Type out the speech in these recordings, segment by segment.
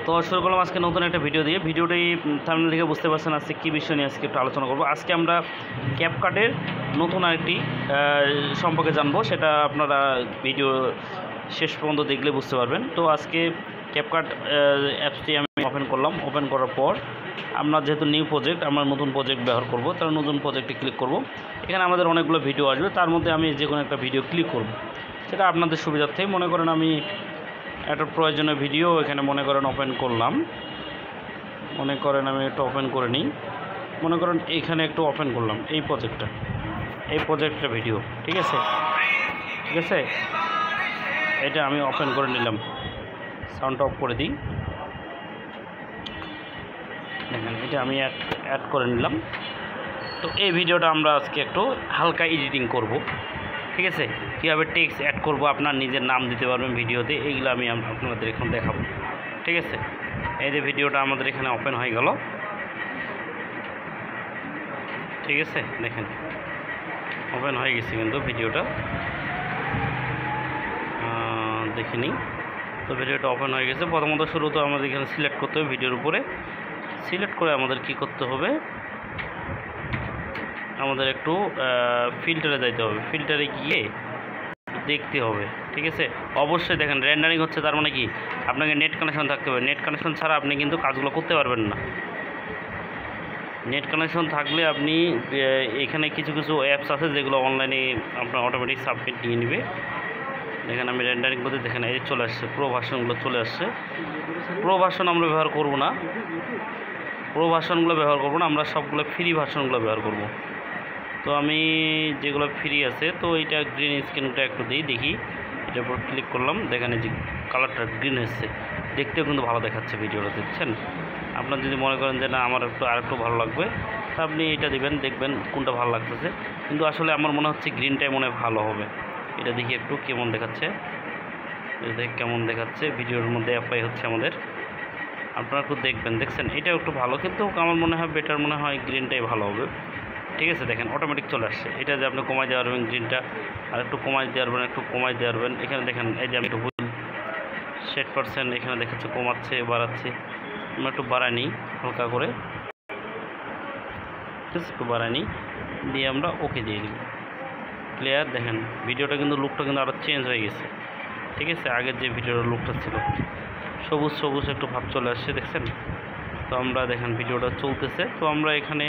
তো শুরু করলাম আজকে নতুন একটা ভিডিও দিয়ে। ভিডিওটি থাম্বনেল থেকে বুঝতে পারছেন আজকে কী বিষয় নিয়ে আজকে একটু আলোচনা করব। আজকে আমরা ক্যাপকাটের নতুন আরেকটি সম্পর্কে জানবো, সেটা আপনারা ভিডিও শেষ পর্যন্ত দেখলে বুঝতে পারবেন। তো আজকে ক্যাপকাট অ্যাপসটি আমি ওপেন করলাম। ওপেন করার পর আমরা যেহেতু নিউ প্রজেক্ট, আমরা নতুন প্রজেক্ট ব্যবহার করব, তার নতুন প্রজেক্টে ক্লিক করব। এখানে আমাদের অনেকগুলো ভিডিও আসবে, তার মধ্যে আমি যে কোনো একটা ভিডিও ক্লিক করব। সেটা আপনাদের সুবিধার্থেই, মনে করেন আমি একটা প্রয়োজনীয় ভিডিও এখানে মনে করেন ওপেন করলাম, মনে করেন আমি একটু ওপেন করে নিই, মনে করেন এইখানে একটু ওপেন করলাম এই প্রজেক্টটা ভিডিও, ঠিক আছে, এটা আমি ওপেন করে নিলাম। সাউন্ড অফ করে দিই, দেখেন এটা আমি অ্যাড করে নিলাম। তো এই ভিডিওটা আমরা আজকে একটু হালকা এডিটিং করব, ঠিক আছে। কীভাবে টেক্সট অ্যাড করব, আপনার নিজের নাম দিতে পারবেন ভিডিওতে, এইগুলো আমি আপনাদের এখন দেখাবো, ঠিক আছে। এই যে ভিডিওটা আমাদের এখানে ওপেন হয়ে গেল, ঠিক আছে, দেখেন ওপেন হয়ে গেছে কিন্তু ভিডিওটা, দেখিনি। তো ভিডিওটা ওপেন হয়ে গেছে। প্রথমত শুরু তো আমাদের এখানে সিলেক্ট করতে হবে, ভিডিওর উপরে সিলেক্ট করে আমাদের কি করতে হবে, আমাদের একটু ফিল্টারে যাইতে হবে, ফিল্টারে গিয়ে দেখতে হবে, ঠিক আছে। অবশ্যই দেখেন রেন্ডারিং হচ্ছে, তার মানে কি আপনাকে নেট কানেকশন থাকতে হবে। নেট কানেকশন ছাড়া আপনি কিন্তু কাজগুলো করতে পারবেন না। নেট কানেকশন থাকলে আপনি এখানে কিছু অ্যাপস আছে যেগুলো অনলাইনে আপনার অটোমেটিক সাবমিট নিয়ে নেবে। দেখেন আমি রেন্ডারিং করতে, দেখেন এই চলে আসছে, প্রো ভার্সনগুলো চলে আসছে। প্রো ভার্সন আমরা ব্যবহার করব না, আমরা সবগুলো ফ্রি ভার্সনগুলো ব্যবহার করব। তো আমি যেগুলো ফ্রি আছে, তো এইটা গ্রিন স্ক্রিনটা একটু দেখি, এটার উপর ক্লিক করলাম, দেখেন এই যে কালারটা গ্রিন এসছে, দেখতেও কিন্তু ভালো দেখাচ্ছে ভিডিওটা, দেখছেন। আপনার যদি মনে করেন যে না আমার আরেকটু ভালো লাগবে, তা আপনি এটা দিবেন, দেখবেন কোনটা ভালো লাগতেছে। কিন্তু আসলে আমার মনে হচ্ছে গ্রিনটাই মনে হয় ভালো হবে। এটা দেখি একটু কেমন দেখাচ্ছে, কেমন দেখাচ্ছে ভিডিওর মধ্যে অ্যাপ্লাই হচ্ছে আমাদের, আপনারা একটু দেখবেন, দেখছেন এটাও একটু ভালো, কিন্তু আমার মনে হয় বেটার মনে হয় গ্রিনটাই ভালো হবে, ঠিক আছে। দেখেন অটোমেটিক চলে আসছে, এটা যে আপনি কমাই দিয়ে পারবেন গ্রিনটা, আর একটু কমাই দিয়ে পারবেন, এখানে দেখেন এই যে আমি একটু 60% এখানে দেখাচ্ছে, কমাচ্ছে বাড়াচ্ছে, আমরা একটু বাড়াই নিই হালকা করে, ঠিক আছে, একটু বাড়াই নিই, দিয়ে আমরা ওকে দিয়ে দিই, ক্লিয়ার। দেখেন ভিডিওটা কিন্তু লুকটা কিন্তু আরও চেঞ্জ হয়ে গেছে, ঠিক আছে। আগের যে ভিডিওর লুকটা ছিল সবুজ একটু ভাব চলে আসছে, দেখছেন। তো আমরা দেখেন ভিডিওটা চলতেছে। তো আমরা এখানে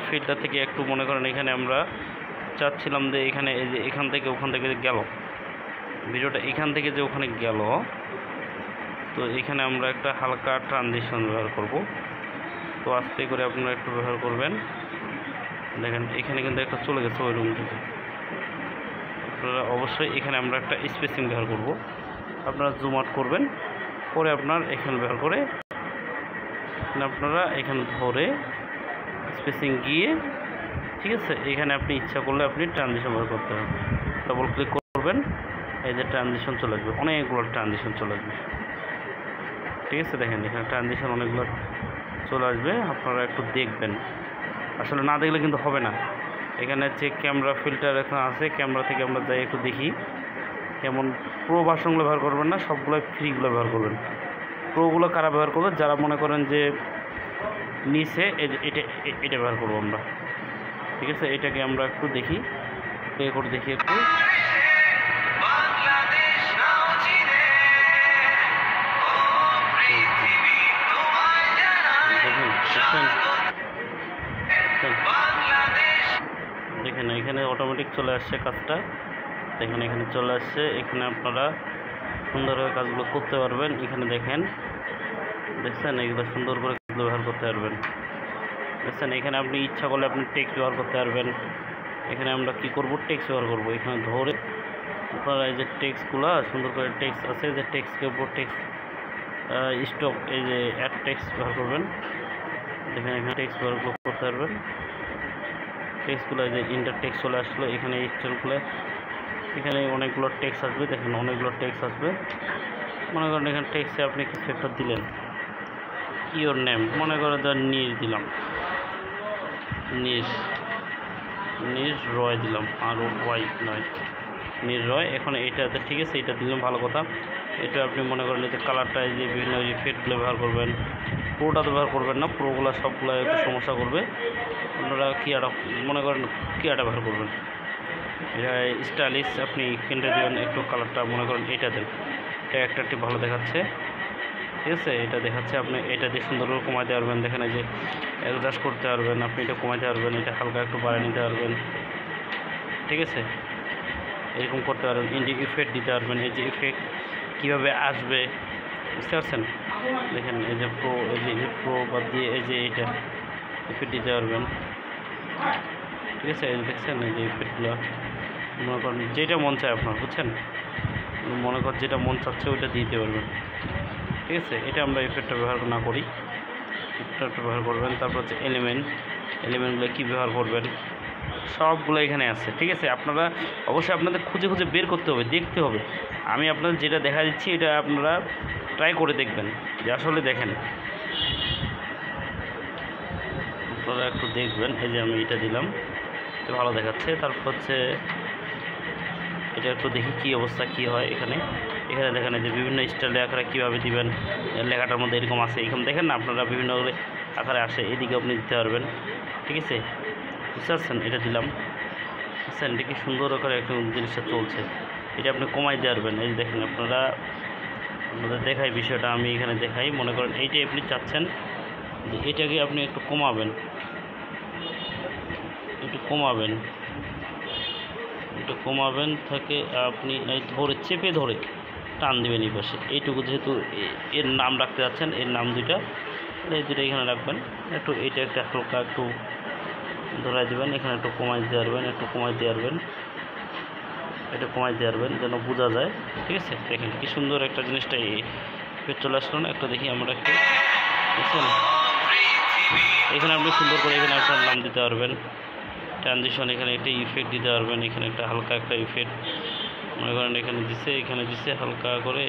ফিল্টার থেকে একটু মনে করেন এখানে আমরা চাচ্ছিলাম যে এখানে এই যে এখান থেকে ওখান থেকে গেল ভিডিওটা, এখান থেকে যে ওখানে গেল, তো এখানে আমরা একটা হালকা ট্রানজিশন ব্যবহার করব। তো আস্তে করে আপনারা একটু ব্যবহার করবেন। দেখেন এখানে কিন্তু একটা চলে গেছে ওই রুম থেকে, আপনারা অবশ্যই এখানে আমরা একটা স্পেসিং ব্যবহার করব। আপনারা জুম আউট করবেন, পরে আপনার এখানে ব্যবহার করে আপনারা এখানে ধরে স্পেসিং গিয়ে, ঠিক আছে, এখানে আপনি ইচ্ছা করলে আপনি ট্রানজিশন ব্যবহার করতে হবে। ডবল ক্লিক করবেন, এই যে ট্রানজিশন চলে আসবে, অনেকগুলো ট্রানজিশন চলে আসবে, ঠিক আছে। দেখেন এখানে ট্রানজিশন অনেকগুলো চলে আসবে, আপনারা একটু দেখবেন, আসলে না দেখলে কিন্তু হবে না। এখানে হচ্ছে ক্যামেরা ফিল্টার এখন আছে, ক্যামেরা থেকে আমরা যাই একটু দেখি কেমন। প্রো ভার্সনগুলো ব্যবহার করবেন না, সবগুলো ফ্রিগুলো ব্যবহার করবেন। প্রোগুলো কারা ব্যবহার করবেন, যারা মনে করেন যে নিচে এটা ব্যবহার করবো আমরা, ঠিক আছে। এটাকে আমরা একটু দেখি, প্লে করে দেখি একটু, দেখেন এখানে অটোমেটিক চলে আসছে কাজটা, দেখেন এখানে চলে আসছে, এখানে আপনারা সুন্দরভাবে কাজগুলো করতে পারবেন। এখানে দেখেন, দেখছেন এগুলো সুন্দর করে কাজগুলো ব্যবহার করতে পারবেন, দেখছেন। এখানে আপনি ইচ্ছা করলে আপনি টেক্সট ব্যবহার করতে পারবেন। এখানে আমরা কি করব, টেক্সট ব্যবহার করব। এখানে ধরে আপনারা এই যে টেক্সটগুলো সুন্দর করে টেক্সট আছে, যে টেক্সটের উপর টেক্সট স্টপ, এই যে অ্যাড টেক্সট ব্যবহার করবেন। দেখেন এখানে টেক্সট ব্যবহার করতে পারবেন। টেক্সটগুলো যে ইন্টার টেক্সট চলে আসলো, এখানে এক্সটেলগুলো, এখানে অনেকগুলো টেক্সট আসবে, দেখেন অনেকগুলো টেক্সট আসবে। মনে করেন এখানে টেক্সটে আপনি কিছু একটা দিলেন, ইওর নেম, মনে করেন নির দিলাম, নির রয় দিলাম, আর ওয়াই নয়, নির রয়। এখন এইটাতে ঠিক আছে, এটা দিলাম, ভালো কথা। এটা আপনি মনে করেন এতে কালারটা এই যে বিভিন্ন ইফেক্টগুলো ব্যবহার করবেন, পুরোটা তো ব্যবহার করবেন না, পুরোগুলো সবগুলো একটু সমস্যা করবে। আপনারা কিয়াটা মনে করেন কিয়াটা ব্যবহার করবেন, এটা স্টাইলিশ আপনি কিনতে দেবেন, একটু কালারটা মনে করেন এটা দেন, এটা একটা ভালো দেখাচ্ছে। ঠিক আছে, এটা দেখাচ্ছে আপনি এটা দিয়ে সুন্দর করে কমাইতে পারবেন। দেখেন এই যে অ্যাডজাস্ট করতে পারবেন, আপনি এটা কমাইতে পারবেন, এটা হালকা একটু বাড়িয়ে নিতে পারবেন। ঠিক আছে, এরকম করতে পারবেন। ইফেক্ট দিতে পারবেন, এই যে ইফেক্ট কীভাবে আসবে বুঝতে পারছেন। দেখেন এই যে প্রো, এই যে প্রো বাদ দিয়ে এই যে এটা ইফেক্ট দিতে পারবেন। ঠিক আছে, এই যে দেখছেন এই যে ইফেক্টগুলো মনে করেন যেটা মন চায় আপনার, বুঝছেন, মনে করেন যেটা মন চাচ্ছে ওইটা দিতে পারবেন। ঠিক আছে, এটা আমরা ইফেক্টটা ব্যবহার না করি, ইফেক্টটা ব্যবহার করবেন। তারপর হচ্ছে এলিমেন্টগুলো কী ব্যবহার করবেন সবগুলো এখানে আছে। ঠিক আছে, আপনারা অবশ্যই আপনাদের খুঁজে খুঁজে বের করতে হবে, দেখতে হবে। আমি আপনাদের যেটা দেখা দিচ্ছি এটা আপনারা ট্রাই করে দেখবেন যে আসলে দেখেন, আপনারা একটু দেখবেন। এই যে আমি এটা দিলাম, এটা ভালো দেখাচ্ছে। তারপর হচ্ছে এটা একটু দেখি কী অবস্থা কী হয়। এখানে দেখেন যে বিভিন্ন স্টাইলে আকারে কীভাবে দিবেন, লেখাটার মধ্যে এরকম আছে, এরকম দেখেন না আপনারা বিভিন্ন আকারে আসে, এদিকে আপনি দিতে পারবেন। ঠিক আছে, বুঝতে পারছেন, এটা দিলাম, বুঝছেন, এটা কি সুন্দর আকারে একটা জিনিসটা চলছে, এটা আপনি কমাই দিতে পারবেন। এই যে দেখেন আপনাদের দেখাই বিষয়টা, আমি এখানে দেখাই। মনে করেন এইটাই আপনি চাচ্ছেন যে এটাকে আপনি একটু কমাবেন, একটু কমাবেন থাকে আপনি ধরে চেপে ধরে টান দেবেন এই পাশে। এইটুকু যেহেতু এর নাম রাখতে যাচ্ছেন, এর নাম দুইটা, এই দুটো এখানে রাখবেন। একটু এটা একটা হালকা একটু ধরাই দেবেন, এখানে একটু কমাই দিতে পারবেন, এটা কমাই দিতে পারবেন যেন বোঝা যায়। ঠিক আছে, দেখেন কি সুন্দর একটা জিনিসটা চলে আসলো না। একটা দেখি আমরা একটু, বুঝছেন, এখানে আপনি সুন্দর করে এখানে আপনার নাম দিতে পারবেন, ট্রানজিশন, এখানে একটা ইফেক্ট দিতে পারবেন। এখানে একটা হালকা একটা ইফেক্ট মনে করেন এখানে দিছে হালকা করে,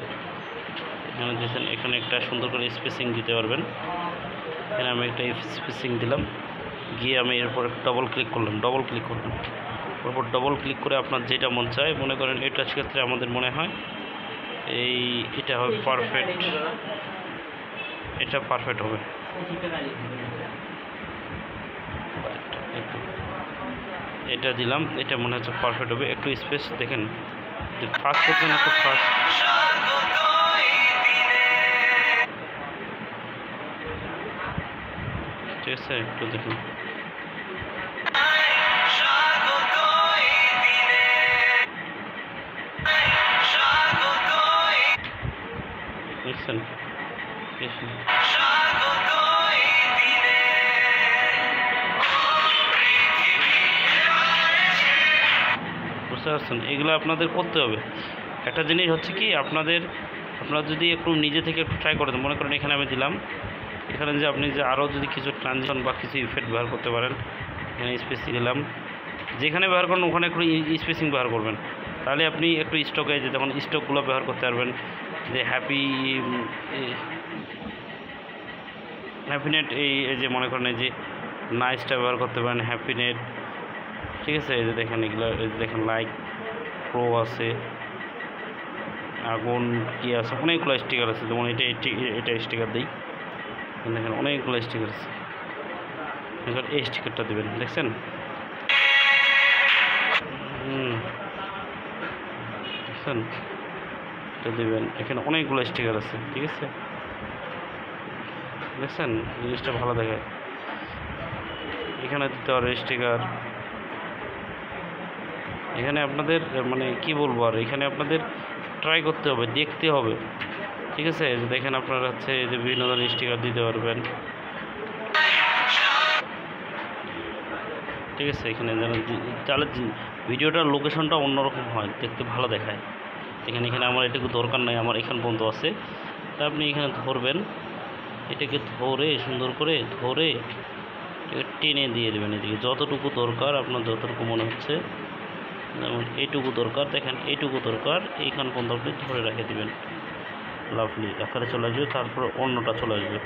এখানে দিয়েছেন, এখানে একটা সুন্দর করে স্পেসিং দিতে পারবেন। এখানে আমি একটা স্পেসিং দিলাম, গিয়ে আমি এরপর ডবল ক্লিক করলাম, ওরপর ডবল ক্লিক করে আপনার যেটা মন চায়, মনে করেন এটা ক্ষেত্রে আমাদের মনে হয় এটা হবে পারফেক্ট, এটা পারফেক্ট হবে। এটা দিলাম, এটা মনে হচ্ছে পারফেক্ট হবে। একটু স্পেস দেখেন, ফাস্ট করছেন, একটু ফাস্ট, ঠিক আছে, একটু দেখুন। বুঝছেন, বুঝতে পারছেন, এগুলো আপনাদের করতে হবে। একটা জিনিস হচ্ছে কি, আপনারা যদি একটু নিজে থেকে একটু ট্রাই করে দেন, মনে করেন এখানে আমি দিলাম, এখানে যে আপনি যে আরও যদি কিছু ট্রানজিশন বা কিছু ইফেক্ট ব্যবহার করতে পারেন, এখানে স্পেসিং দিলাম, যেখানে ব্যবহার করেন ওখানে একটু স্পেসিং ব্যবহার করবেন, তাহলে আপনি একটু স্টকে যে তখন স্টকগুলো ব্যবহার করতে পারবেন। যে হ্যাপিনেট, এই যে মনে করেন এই যে নাইসটা ব্যবহার করতে পারেন, হ্যাপিনেট। ঠিক আছে, এই যে দেখেন এগুলো, এই যে দেখেন লাইক প্রো আছে, আগুন কি আছে, অনেকগুলো স্টিকার আছে। যেমন এটা স্টিকার দিই, দেখেন অনেকগুলো স্টিকার আছে, এই স্টিকারটা দেবেন, দেখছেন, দেখছেন, এটা দেবেন, এখানে অনেকগুলো স্টিকার আছে। ঠিক আছে, দেখছেন, জিনিসটা ভালো দেখায়। এখানে দিতে পারে স্টিকার, এখানে আপনাদের মানে কি বলবো আর, এখানে আপনাদের ট্রাই করতে হবে, দেখতে হবে। ঠিক আছে, দেখেন আপনারা হচ্ছে যে বিভিন্ন ধরনের স্টিকার দিতে পারবেন। ঠিক আছে, এখানে তাহলে ভিডিওটার লোকেশনটা অন্যরকম হয়, দেখতে ভালো দেখায়। এখানে আমার এটুকু দরকার নাই, আমার এখান পর্যন্ত আছে, তা আপনি এখানে ধরবেন, এটাকে ধরে সুন্দর করে টেনে দিয়ে দেবেন এদিকে, যতটুকু দরকার আপনার, যতটুকু মনে হচ্ছে, যেমন এইটুকু দরকার, দেখেন এইটুকু দরকার, এইখান পর্যন্ত আপনি ধরে রেখে দেবেন, লাভলি আকারে চলে আসবে, তারপর অন্যটা চলে আসবে।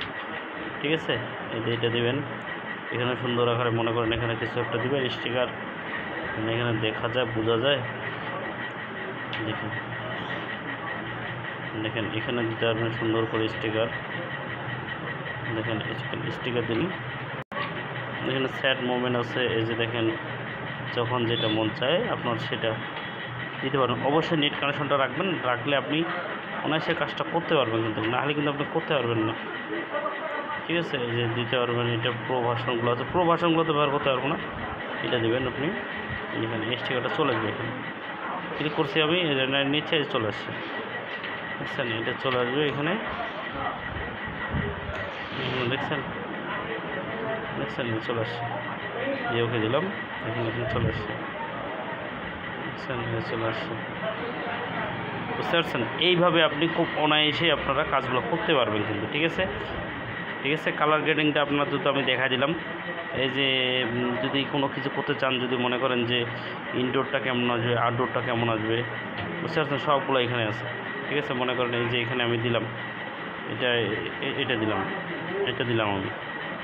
ঠিক আছে, এই যে এটা দেবেন, এখানে সুন্দর আকারে মনে করেন এখানে কিছু একটা দেবেন স্টিকার, এখানে দেখা যায়, বোঝা যায়, দেখুন দেখেন এখানে দিতে পারবেন সুন্দর করে স্টিকার। দেখেন স্টিকার দিন, এখানে স্যাড মোমেন্ট আছে, এই যে দেখেন যখন যেটা মন চায় আপনার সেটা দিতে পারবেন। অবশ্যই নেট কানেকশনটা রাখবেন, রাখলে আপনি অনায়াসে কাজটা করতে পারবেন, কিন্তু নাহলে কিন্তু আপনি করতে পারবেন না। ঠিক আছে, এই যে দিতে পারবেন। এটা প্রো ভার্সনগুলো আছে, প্রো ভার্সনগুলোতে ব্যবহার করতে পারবো না, এটা দেবেন আপনি। এখানে স্টিকারটা চলে আসবে, এখানে ক্লিক করছি আমি, নিচে চলে আসছে, দেখছেন এটা চলে আসবে এখানে, দেখছেন দেখছেন চলে আসছে, যে ওকে দিলাম, এখানে চলে আসছে, দেখছেন চলে আসছে। বুঝতে পারছেন? এইভাবে আপনি খুব অনায়াসে আপনারা কাজগুলো করতে পারবেন কিন্তু। ঠিক আছে, ঠিক আছে। কালার গ্রেডিংটা আপনাদের তো আমি দেখা দিলাম। এই যে যদি কোনো কিছু করতে চান, যদি মনে করেন যে ইনডোরটা কেমন আসবে, আউটডোরটা কেমন আসবে, বুঝতে পারছেন, সবগুলো এখানে আছে। ঠিক আছে, মনে করেন এই যে এখানে আমি দিলাম, এটা দিলাম, এটা দিলাম আমি,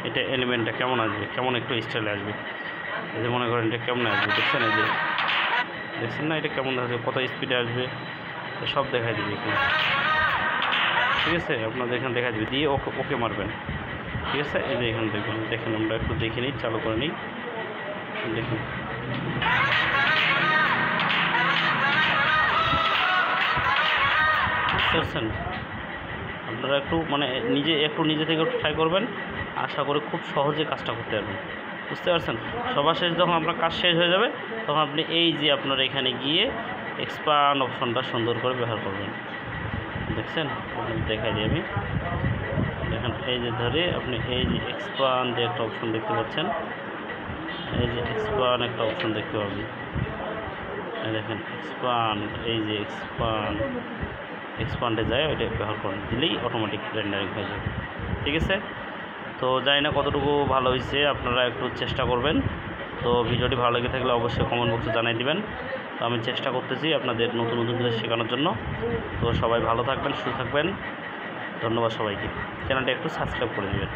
এটা এলিমেন্টটা কেমন আসবে, কেমন একটু স্টাইলে আসবে, এই যে মনে করেন এটা কেমন আসবে, দেখছেন এই যে দেখছেন না, এটা কেমন আসবে, কত স্পিডে আসবে, সব দেখাই দিবে এখানে। ঠিক আছে, আপনাদের এখানে দেখা দিবে, দিয়ে ওকে ওকে মারবেন। ঠিক আছে, এই যে এখানে দেখবেন, দেখেন আমরা একটু দেখে নিই, চালু করে নিই, দেখুন বুঝতে পারছেন? আপনারা একটু মানে নিজে থেকে একটু ট্রাই করবেন, আশা করি খুব সহজে কাজটা করতে পারবেন। বুঝতে পারছেন? সবার শেষ যখন আপনার কাজ শেষ হয়ে যাবে, তখন আপনি এই যে আপনার এখানে গিয়ে এক্সপান্ড অপশনটা সুন্দর করে ব্যবহার করবেন। দেখছেন, দেখাই দিই আমি, দেখেন এই যে ধরে আপনি এই যে এক্সপান্ড একটা অপশন দেখতে পাচ্ছেন, এই যে এক্সপান্ড একটা অপশন দেখতে পাবেন, দেখেন এক্সপান্ড, এই যে এক্সপান্ডে যায়, ওইটা ব্যবহার করে দিলেই অটোমেটিক রেন্ডারিং হয়ে যাবে। ঠিক আছে, তো জানি না কতটুকু ভালো হয়েছে, আপনারা একটু চেষ্টা করবেন। তো ভিডিওটি ভালো লেগে থাকলে অবশ্যই কমেন্ট বক্সে জানিয়ে দিবেন। তো আমি চেষ্টা করতেছি আপনাদের নতুন নতুন কিছু শেখানোর জন্য। তো সবাই ভালো থাকবেন, সুস্থ থাকবেন, ধন্যবাদ সবাইকে। চ্যানেলটা একটু সাবস্ক্রাইব করে দেবেন।